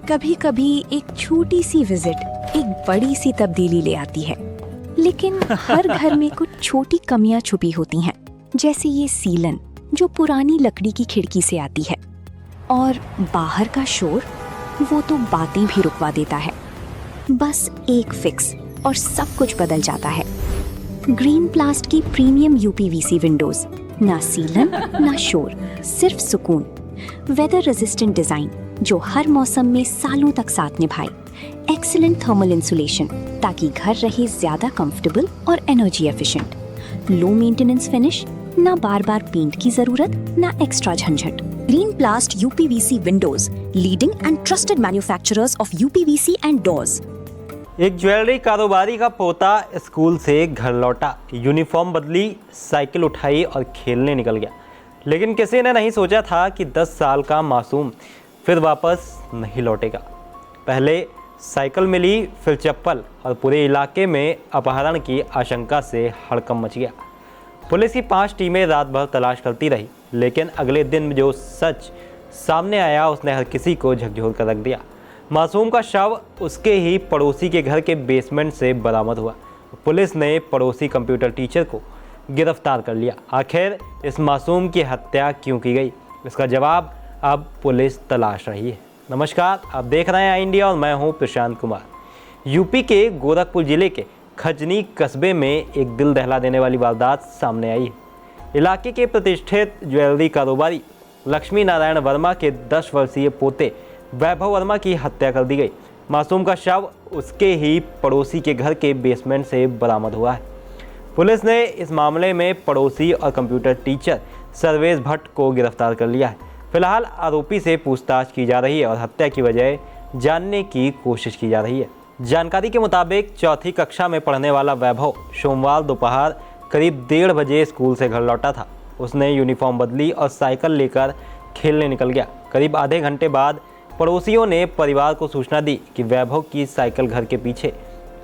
कभी कभी एक छोटी सी विजिट एक बड़ी सी तब्दीली ले आती है, लेकिन हर घर में कुछ छोटी कमियां छुपी होती हैं, जैसे ये सीलन जो पुरानी लकड़ी की खिड़की से आती है, और बाहर का शोर वो तो बातें भी रुकवा देता है। बस एक फिक्स और सब कुछ बदल जाता है। ग्रीन प्लास्ट की प्रीमियम यूपीवीसी विंडोज, ना सीलन ना शोर, सिर्फ सुकून। वेदर रेजिस्टेंट डिजाइन जो हर मौसम में सालों तक साथ निभाए। एक्सीलेंट थर्मल इंसुलेशन ताकि घर रहे ज्यादा कंफर्टेबल और energy efficient. Low maintenance finish, ना बार बार पेंट की जरूरत, ना एक्स्ट्रा झंझट। Green प्लास्ट UPVC Windows, leading and trusted manufacturers of UPVC and doors. एक ज्वेलरी कारोबारी का पोता स्कूल से घर लौटा, यूनिफॉर्म बदली, साइकिल उठाई और खेलने निकल गया। लेकिन किसी ने नहीं सोचा था कि 10 साल का मासूम फिर वापस नहीं लौटेगा। पहले साइकिल मिली, फिर चप्पल, और पूरे इलाके में अपहरण की आशंका से हड़कंप मच गया। पुलिस की 5 टीमें रात भर तलाश करती रही, लेकिन अगले दिन जो सच सामने आया उसने हर किसी को झकझोर कर रख दिया। मासूम का शव उसके ही पड़ोसी के घर के बेसमेंट से बरामद हुआ। पुलिस ने पड़ोसी कंप्यूटर टीचर को गिरफ्तार कर लिया। आखिर इस मासूम की हत्या क्यों की गई, इसका जवाब अब पुलिस तलाश रही है। नमस्कार, आप देख रहे हैं आई इंडिया और मैं हूं प्रशांत कुमार। यूपी के गोरखपुर जिले के खजनी कस्बे में एक दिल दहला देने वाली वारदात सामने आई है। इलाके के प्रतिष्ठित ज्वेलरी कारोबारी लक्ष्मी नारायण वर्मा के 10 वर्षीय पोते वैभव वर्मा की हत्या कर दी गई। मासूम का शव उसके ही पड़ोसी के घर के बेसमेंट से बरामद हुआ है। पुलिस ने इस मामले में पड़ोसी और कंप्यूटर टीचर सर्वेश भट्ट को गिरफ्तार कर लिया है। फिलहाल आरोपी से पूछताछ की जा रही है और हत्या की वजह जानने की कोशिश की जा रही है। जानकारी के मुताबिक 4ठी कक्षा में पढ़ने वाला वैभव सोमवार दोपहर करीब 1:30 बजे स्कूल से घर लौटा था। उसने यूनिफॉर्म बदली और साइकिल लेकर खेलने निकल गया। करीब आधे घंटे बाद पड़ोसियों ने परिवार को सूचना दी कि वैभव की साइकिल घर के पीछे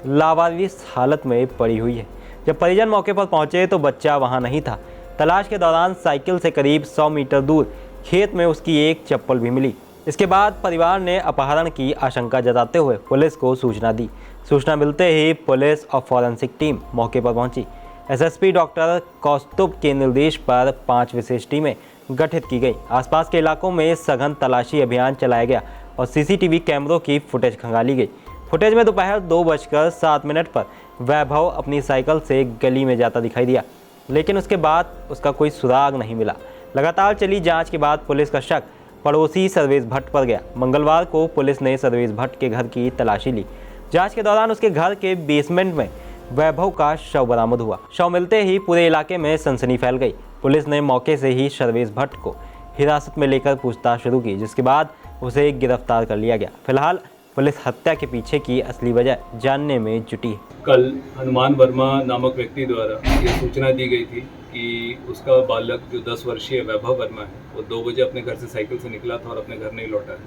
लावारिस हालत में पड़ी हुई है। जब परिजन मौके पर पहुंचे तो बच्चा वहां नहीं था। तलाश के दौरान साइकिल से करीब 100 मीटर दूर खेत में उसकी एक चप्पल भी मिली। इसके बाद परिवार ने अपहरण की आशंका जताते हुए पुलिस को सूचना दी। सूचना मिलते ही पुलिस और फॉरेंसिक टीम मौके पर पहुंची। एसएसपी डॉक्टर कौस्तुभ के निर्देश पर 5 विशेष टीमें गठित की गई। आसपास के इलाकों में सघन तलाशी अभियान चलाया गया और सीसीटीवी कैमरों की फुटेज खंगाली गई। फुटेज में दोपहर 2:07 पर वैभव अपनी साइकिल से गली में जाता दिखाई दिया, लेकिन उसके बाद उसका कोई सुराग नहीं मिला। लगातार चली जांच के बाद पुलिस का शक पड़ोसी सर्वेश भट्ट पर गया। मंगलवार को पुलिस ने सर्वेश भट्ट के घर की तलाशी ली। जांच के दौरान उसके घर के बेसमेंट में वैभव का शव बरामद हुआ। शव मिलते ही पूरे इलाके में सनसनी फैल गई। पुलिस ने मौके से ही सर्वेश भट्ट को हिरासत में लेकर पूछताछ शुरू की, जिसके बाद उसे गिरफ्तार कर लिया गया। फिलहाल पुलिस हत्या के पीछे की असली वजह जानने में जुटी है। कल हनुमान वर्मा नामक व्यक्ति द्वारा ये सूचना दी गई थी कि उसका बालक जो 10 वर्षीय वैभव वर्मा है वो 2 बजे अपने घर से साइकिल से निकला था और अपने घर नहीं लौटा है।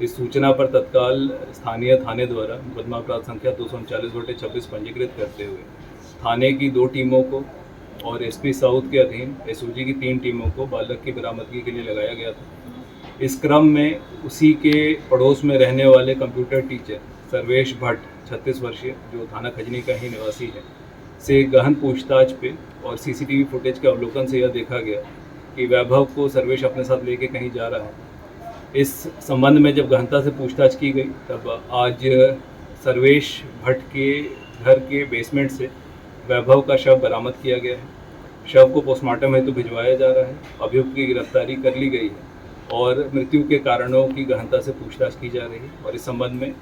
इस सूचना पर तत्काल स्थानीय थाने द्वारा मुकदमा अपराध संख्या 239/26 पंजीकृत करते हुए थाने की 2 टीमों को और एसपी साउथ के अधीन एसओजी की 3 टीमों को बालक की बरामदगी के लिए लगाया गया था। इस क्रम में उसी के पड़ोस में रहने वाले कंप्यूटर टीचर सर्वेश भट्ट 36 वर्षीय जो थाना खजनी का ही निवासी है से गहन पूछताछ पे और सीसीटीवी फुटेज के अवलोकन से यह देखा गया कि वैभव को सर्वेश अपने साथ लेके कहीं जा रहा है। इस संबंध में जब गहनता से पूछताछ की गई तब आज सर्वेश भट्ट के घर के बेसमेंट से वैभव का शव बरामद किया गया है। शव को पोस्टमार्टम हेतु भिजवाया जा रहा है। अभियुक्त की गिरफ्तारी कर ली गई है और मृत्यु के कारणों की गहनता से पूछताछ की जा रही है और इस संबंध में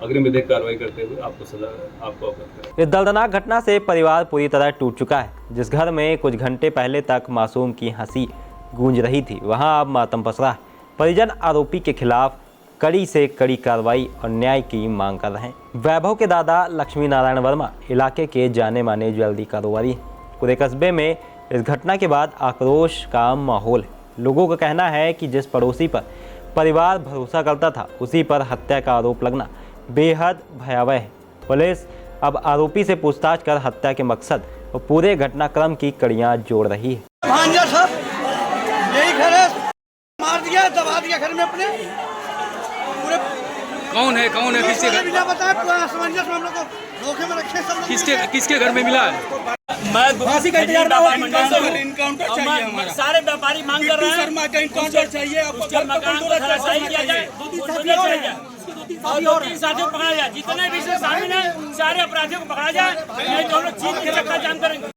अग्रिम विधिक कार्रवाई करते हुए आपको अवगत करें। इस दर्दनाक घटना से परिवार पूरी तरह टूट चुका है। जिस घर में कुछ घंटे पहले तक मासूम की हंसी गूंज रही थी, वहां अब मातम पसरा है। परिजन आरोपी के खिलाफ कड़ी से कड़ी कार्रवाई और न्याय की मांग कर रहे हैं। वैभव के दादा लक्ष्मी नारायण वर्मा इलाके के जाने माने ज्वेलरी कारोबारी हैं। पूरे कस्बे में इस घटना के बाद आक्रोश का माहौल है। लोगों का कहना है कि जिस पड़ोसी पर परिवार भरोसा करता था, उसी पर हत्या का आरोप लगना बेहद भयावह है। पुलिस अब आरोपी से पूछताछ कर हत्या के मकसद और पूरे घटनाक्रम की कड़ियां जोड़ रही है। भांजा साहब, यही घर है, मार दिया, दबा दिया घर में अपने पूरे। कौन है किसके घर? बिना बताए पूरा असमंजस में हम लोग को धोखे में रखे सब लोग। किसके घर में मिला है? मैं फांसी का इंतजार में हूं। इनकाउंटर चाहिए हमारा। सारे व्यापारी मांग कर रहे हैं शर्मा का इनकाउंटर चाहिए। उसके मकान को धराशायी किया जाए, बुलडोजर किया जाए और 2-3 साथियों को पकड़ा जाए। जितने भी इसमें शामिल हैं सारे अपराधियों को पकड़ा जाए, नहीं तो हम लोग चीन के चक्का जाम करेंगे।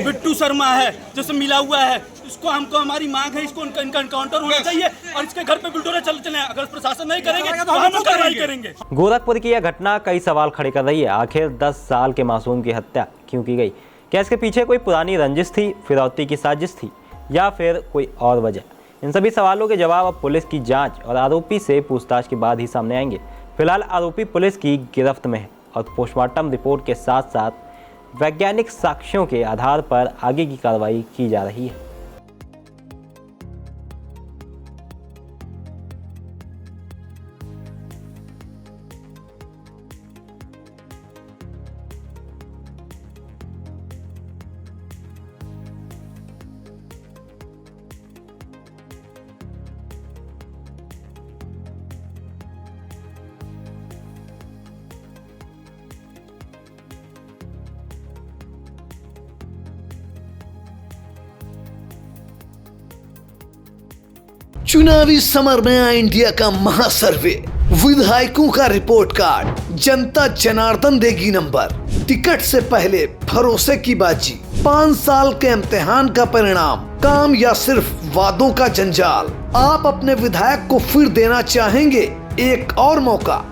बिट्टू शर्मा है जिससे मिला हुआ है, इसको हमको हमारी मांग है, इसको इनका इनकाउंटर होना चाहिए और इसके घर पे बुलडोजर चले। अगर प्रशासन नहीं करेंगे तो हम लोग कार्रवाई करेंगे। गोरखपुर की यह घटना कई सवाल खड़े कर रही है। आखिर 10 साल के मासूम की हत्या क्यों की गई? क्या इसके पीछे कोई पुरानी रंजिश थी, फिरौती की साजिश थी या फिर कोई और वजह? इन सभी सवालों के जवाब अब पुलिस की जांच और आरोपी से पूछताछ के बाद ही सामने आएंगे। फिलहाल आरोपी पुलिस की गिरफ्त में है और पोस्टमार्टम रिपोर्ट के साथ साथ वैज्ञानिक साक्ष्यों के आधार पर आगे की कार्रवाई की जा रही है। चुनावी समर में आया इंडिया का महासर्वे, विधायकों का रिपोर्ट कार्ड, जनता जनार्दन देगी नंबर, टिकट से पहले भरोसे की बाजी, 5 साल के इम्तिहान का परिणाम, काम या सिर्फ वादों का जंजाल। आप अपने विधायक को फिर देना चाहेंगे एक और मौका?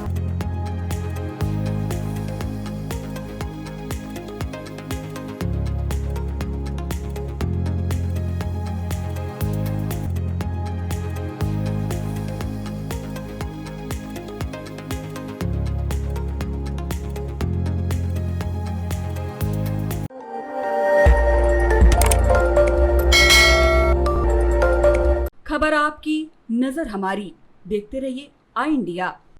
खबर आपकी, नजर हमारी। देखते रहिए आई इंडिया।